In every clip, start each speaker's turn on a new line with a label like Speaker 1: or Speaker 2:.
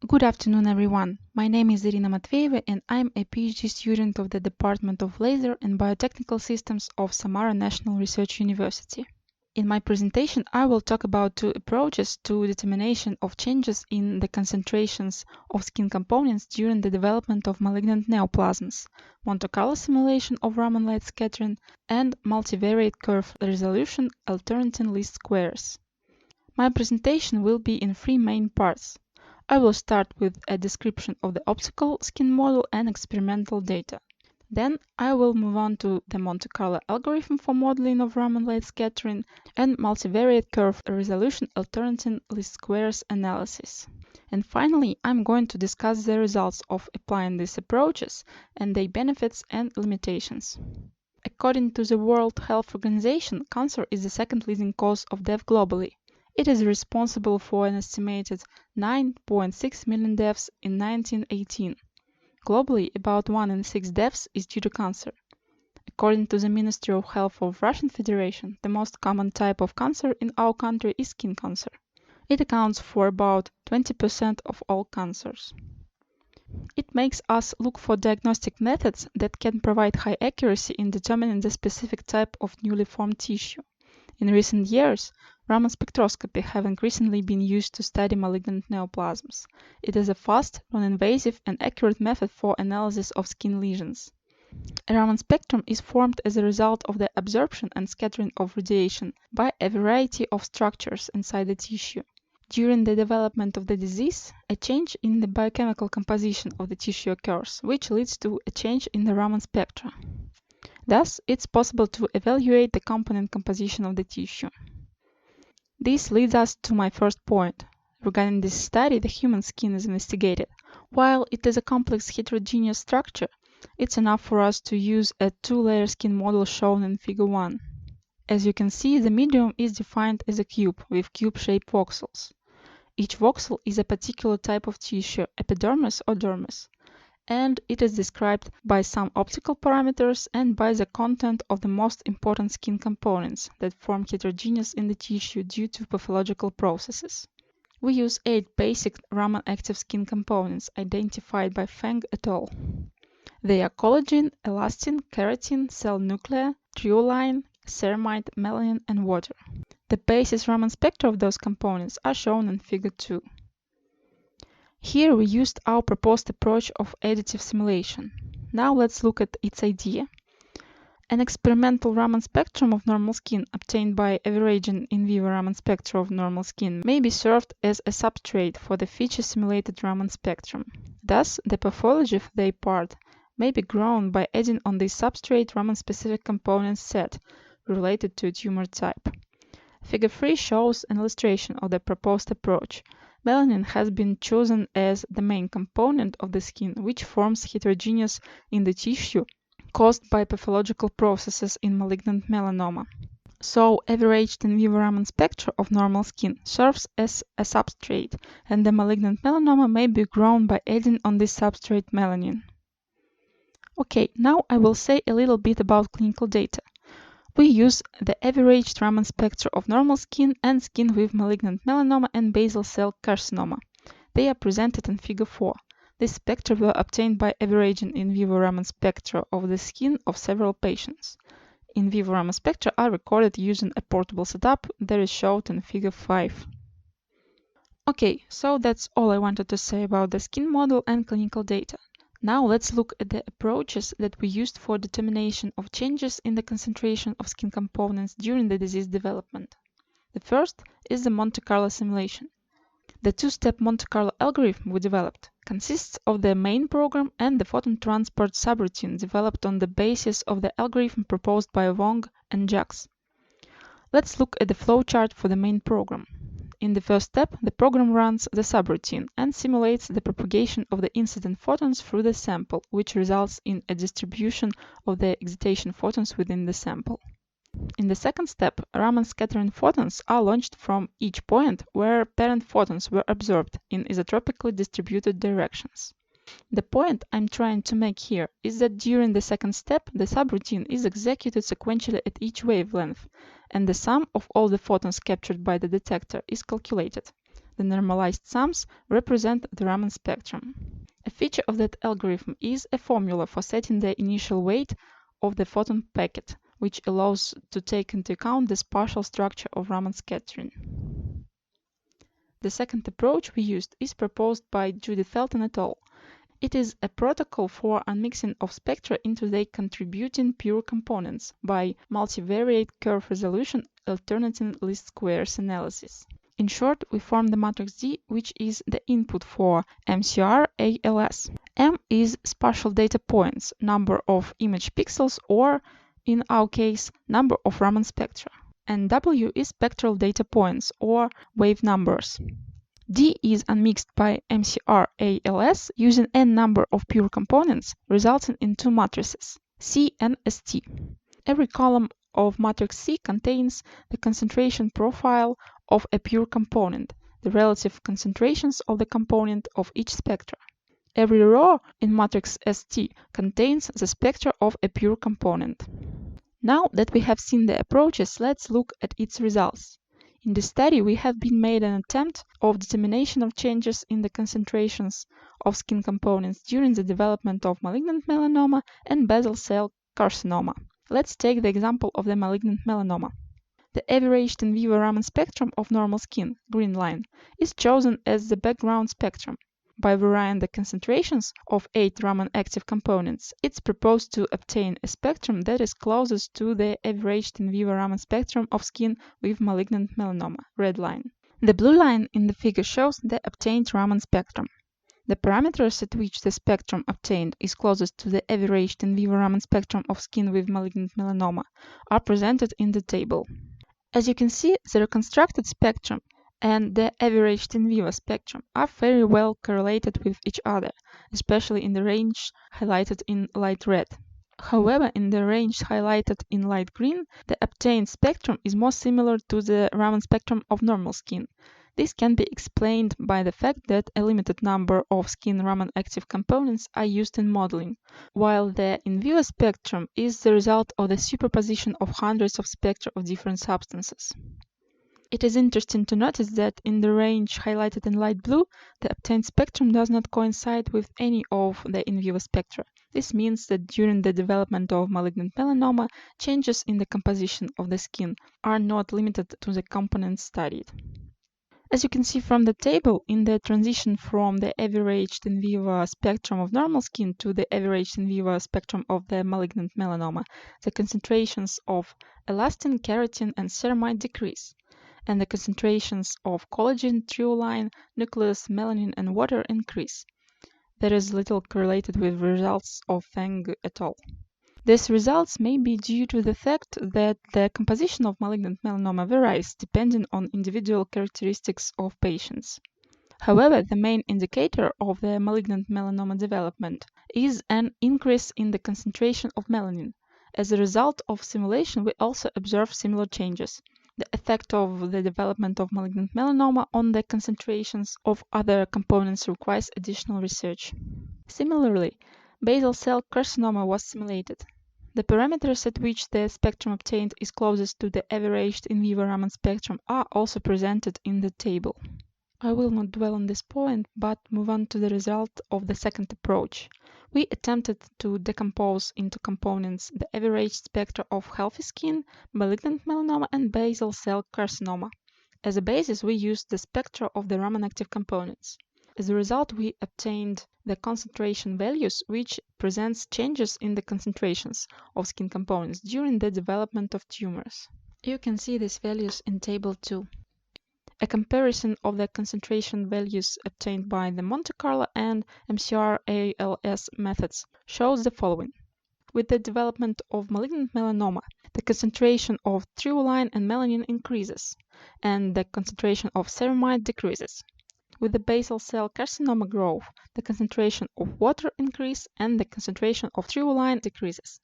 Speaker 1: Good afternoon, everyone. My name is Irina Matveeva and I'm a PhD student of the Department of Laser and Biotechnical Systems of Samara National Research University. In my presentation, I will talk about two approaches to determination of changes in the concentrations of skin components during the development of malignant neoplasms, Monte Carlo simulation of Raman light scattering, and multivariate curve resolution alternating least squares. My presentation will be in three main parts. I will start with a description of the optical skin model and experimental data. Then I will move on to the Monte Carlo algorithm for modeling of Raman light scattering and multivariate curve resolution alternating least squares analysis. And finally, I'm going to discuss the results of applying these approaches and their benefits and limitations. According to the World Health Organization, cancer is the second leading cause of death globally. It is responsible for an estimated 9.6 million deaths in 1918. Globally, about 1 in 6 deaths is due to cancer. According to the Ministry of Health of Russian Federation, the most common type of cancer in our country is skin cancer. It accounts for about 20% of all cancers. It makes us look for diagnostic methods that can provide high accuracy in determining the specific type of newly formed tissue. In recent years, Raman spectroscopy have increasingly been used to study malignant neoplasms. It is a fast, non-invasive, and accurate method for analysis of skin lesions. A Raman spectrum is formed as a result of the absorption and scattering of radiation by a variety of structures inside the tissue. During the development of the disease, a change in the biochemical composition of the tissue occurs, which leads to a change in the Raman spectra. Thus, it's possible to evaluate the component composition of the tissue. This leads us to my first point. Regarding this study, the human skin is investigated. While it is a complex heterogeneous structure, it's enough for us to use a two-layer skin model shown in Figure 1. As you can see, the medium is defined as a cube with cube-shaped voxels. Each voxel is a particular type of tissue, epidermis or dermis, and it is described by some optical parameters and by the content of the most important skin components that form heterogeneous in the tissue due to pathological processes. We use 8 basic Raman active skin components identified by Feng et al. They are collagen, elastin, keratin, cell nuclei, triolein, ceramide, melanin, and water. The basis Raman spectra of those components are shown in Figure 2. Here we used our proposed approach of additive simulation. Now let's look at its idea. An experimental Raman spectrum of normal skin obtained by averaging in vivo Raman spectra of normal skin may be served as a substrate for the feature-simulated Raman spectrum. Thus, the pathology of their part may be grown by adding on this substrate Raman-specific component set related to a tumor type. Figure 3 shows an illustration of the proposed approach. Melanin has been chosen as the main component of the skin, which forms heterogeneous in the tissue caused by pathological processes in malignant melanoma. So, averaged in vivo Raman spectra of normal skin serves as a substrate, and the malignant melanoma may be grown by adding on this substrate melanin. Okay, now I will say a little bit about clinical data. We use the averaged Raman spectra of normal skin and skin with malignant melanoma and basal cell carcinoma. They are presented in Figure 4. These spectra were obtained by averaging in vivo Raman spectra of the skin of several patients. In vivo Raman spectra are recorded using a portable setup that is shown in Figure 5. Okay, so that's all I wanted to say about the skin model and clinical data. Now let's look at the approaches that we used for determination of changes in the concentration of skin components during the disease development. The first is the Monte Carlo simulation. The two-step Monte Carlo algorithm we developed consists of the main program and the photon transport subroutine developed on the basis of the algorithm proposed by Wong and Jacques. Let's look at the flowchart for the main program. In the first step, the program runs the subroutine and simulates the propagation of the incident photons through the sample, which results in a distribution of the excitation photons within the sample. In the second step, Raman scattering photons are launched from each point where parent photons were absorbed in isotropically distributed directions. The point I'm trying to make here is that during the second step, the subroutine is executed sequentially at each wavelength, and the sum of all the photons captured by the detector is calculated. the normalized sums, represent the Raman spectrum. A feature of that algorithm is a formula for setting the initial weight of the photon packet, which allows to take into account the spatial structure of Raman scattering. The second approach we used is proposed by Judith Felton et al. It is a protocol for unmixing of spectra into their contributing pure components by multivariate curve resolution alternating least squares analysis. In short, we form the matrix D, which is the input for MCR-ALS. M is spatial data points, number of image pixels, or, in our case, number of Raman spectra. And W is spectral data points, or wave numbers. D is unmixed by MCR-ALS using n number of pure components, resulting in two matrices, C and ST. Every column of matrix C contains the concentration profile of a pure component, the relative concentrations of the component of each spectra. Every row in matrix ST contains the spectra of a pure component. Now that we have seen the approaches, let's look at its results. In this study, we have made an attempt of determination of changes in the concentrations of skin components during the development of malignant melanoma and basal cell carcinoma. Let's take the example of the malignant melanoma. The averaged in vivo Raman spectrum of normal skin, green line, is chosen as the background spectrum. By varying the concentrations of 8 Raman active components, it's proposed to obtain a spectrum that is closest to the averaged in vivo Raman spectrum of skin with malignant melanoma, red line. The blue line in the figure shows the obtained Raman spectrum. The parameters at which the spectrum obtained is closest to the averaged in vivo Raman spectrum of skin with malignant melanoma are presented in the table. As you can see, the reconstructed spectrum and the averaged in vivo spectrum are very well correlated with each other, especially in the range highlighted in light red. However, in the range highlighted in light green, the obtained spectrum is more similar to the Raman spectrum of normal skin. This can be explained by the fact that a limited number of skin Raman active components are used in modeling, while the in vivo spectrum is the result of the superposition of hundreds of spectra of different substances. It is interesting to notice that in the range highlighted in light blue, the obtained spectrum does not coincide with any of the in vivo spectra. This means that during the development of malignant melanoma, changes in the composition of the skin are not limited to the components studied. As you can see from the table, in the transition from the averaged in vivo spectrum of normal skin to the averaged in vivo spectrum of the malignant melanoma, the concentrations of elastin, keratin, and ceramide decrease, and the concentrations of collagen, triolein, nucleus, melanin, and water increase. That is little correlated with results of Feng et al. These results may be due to the fact that the composition of malignant melanoma varies depending on individual characteristics of patients. However, the main indicator of the malignant melanoma development is an increase in the concentration of melanin. As a result of simulation, we also observe similar changes. The effect of the development of malignant melanoma on the concentrations of other components requires additional research. Similarly, basal cell carcinoma was simulated. The parameters at which the spectrum obtained is closest to the averaged in vivo Raman spectrum are also presented in the table. I will not dwell on this point, but move on to the result of the second approach. We attempted to decompose into components the averaged spectra of healthy skin, malignant melanoma, and basal cell carcinoma. As a basis, we used the spectra of the Raman active components. As a result, we obtained the concentration values, which presents changes in the concentrations of skin components during the development of tumors. You can see these values in Table 2. A comparison of the concentration values obtained by the Monte Carlo and MCR-ALS methods shows the following. With the development of malignant melanoma, the concentration of triolein and melanin increases, and the concentration of ceramide decreases. With the basal cell carcinoma growth, the concentration of water increases and the concentration of triolein decreases.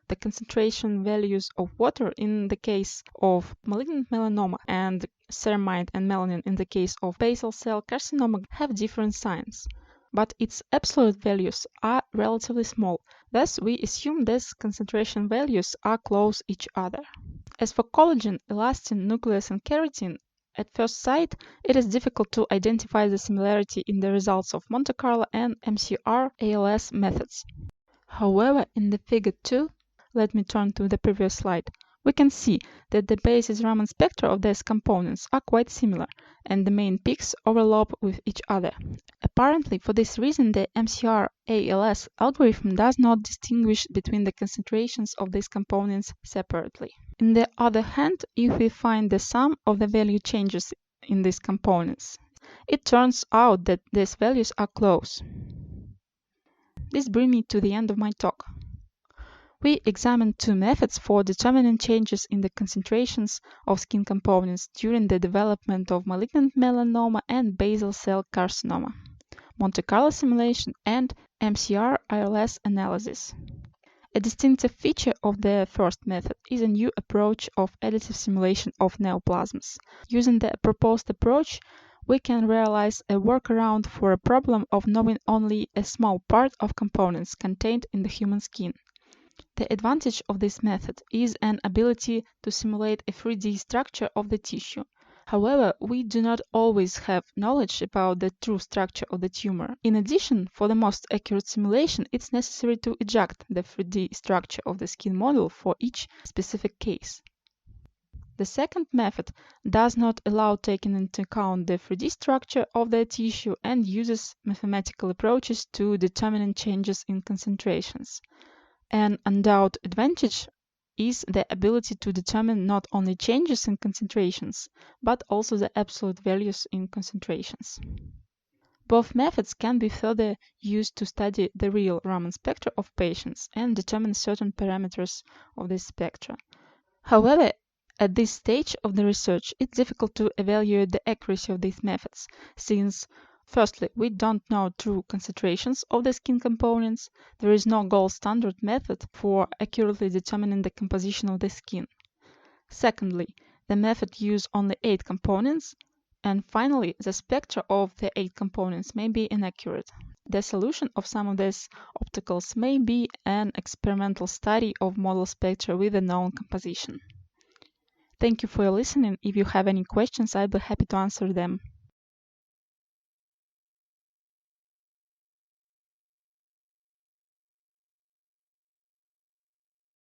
Speaker 1: The concentration values of water in the case of malignant melanoma and ceramide and melanin in the case of basal cell carcinoma have different signs, but its absolute values are relatively small. Thus, we assume these concentration values are close each other. As for collagen, elastin, nucleus, and keratin, At first sight, it is difficult to identify the similarity in the results of Monte Carlo and MCR-ALS methods. However, in the figure 2, let me turn to the previous slide, we can see that the basis Raman spectra of these components are quite similar, and the main peaks overlap with each other. Apparently, for this reason, the MCR-ALS algorithm does not distinguish between the concentrations of these components separately. On the other hand, if we find the sum of the value changes in these components, it turns out that these values are close. This brings me to the end of my talk. We examined two methods for determining changes in the concentrations of skin components during the development of malignant melanoma and basal cell carcinoma, Monte Carlo simulation and MCR-ALS analysis. A distinctive feature of the first method is a new approach of additive simulation of neoplasms. Using the proposed approach, we can realize a workaround for a problem of knowing only a small part of components contained in the human skin. The advantage of this method is an ability to simulate a 3D structure of the tissue. However, we do not always have knowledge about the true structure of the tumor. In addition, for the most accurate simulation, it's necessary to eject the 3D structure of the skin model for each specific case. The second method does not allow taking into account the 3D structure of the tissue and uses mathematical approaches to determining changes in concentrations. An undoubted advantage is the ability to determine not only changes in concentrations, but also the absolute values in concentrations. Both methods can be further used to study the real Raman spectra of patients and determine certain parameters of this spectra. However, at this stage of the research, it's difficult to evaluate the accuracy of these methods, since firstly, we don't know true concentrations of the skin components. There is no gold standard method for accurately determining the composition of the skin. Secondly, the method uses only 8 components. And finally, the spectra of the 8 components may be inaccurate. The solution of some of these opticals may be an experimental study of model spectra with a known composition. Thank you for your listening. If you have any questions, I'll be happy to answer them.